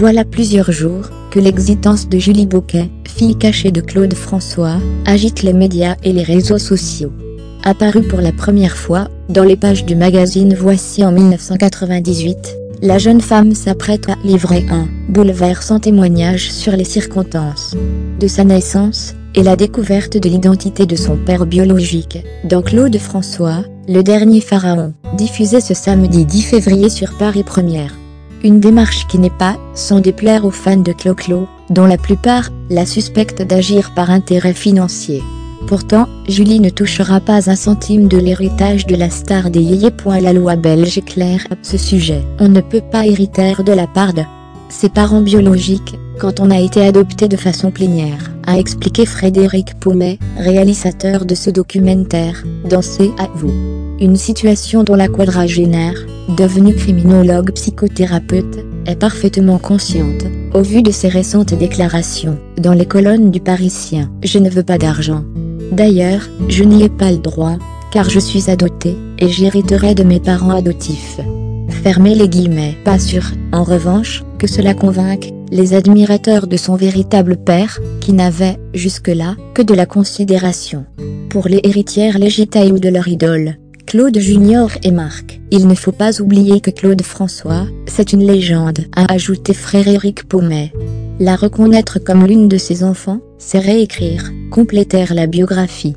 Voilà plusieurs jours que l'existence de Julie Bouquet, fille cachée de Claude François, agite les médias et les réseaux sociaux. Apparue pour la première fois dans les pages du magazine Voici en 1998, la jeune femme s'apprête à livrer un bouleversant témoignage sur les circonstances de sa naissance et la découverte de l'identité de son père biologique, dans Claude François, le dernier pharaon, diffusé ce samedi 10 février sur Paris Première. Une démarche qui n'est pas sans déplaire aux fans de Clo-Clo, dont la plupart la suspectent d'agir par intérêt financier. Pourtant, Julie ne touchera pas un centime de l'héritage de la star des yéyés. La loi belge est claire à ce sujet. On ne peut pas hériter de la part de ses parents biologiques quand on a été adopté de façon plénière, a expliqué Frédéric Paumet, réalisateur de ce documentaire, dans C'est à vous. Une situation dont la quadragénaire, devenue criminologue psychothérapeute, est parfaitement consciente, au vu de ses récentes déclarations, dans les colonnes du Parisien. Je ne veux pas d'argent. D'ailleurs, je n'y ai pas le droit, car je suis adoptée, et j'hériterai de mes parents adoptifs. Fermez les guillemets. Pas sûr, en revanche, que cela convainque les admirateurs de son véritable père, qui n'avaient, jusque-là, que de la considération pour les héritières légitimes de leur idole, Claude Junior et Marc. Il ne faut pas oublier que Claude François, c'est une légende, a ajouté Frédéric Paumet. La reconnaître comme l'une de ses enfants, c'est réécrire, compléter la biographie.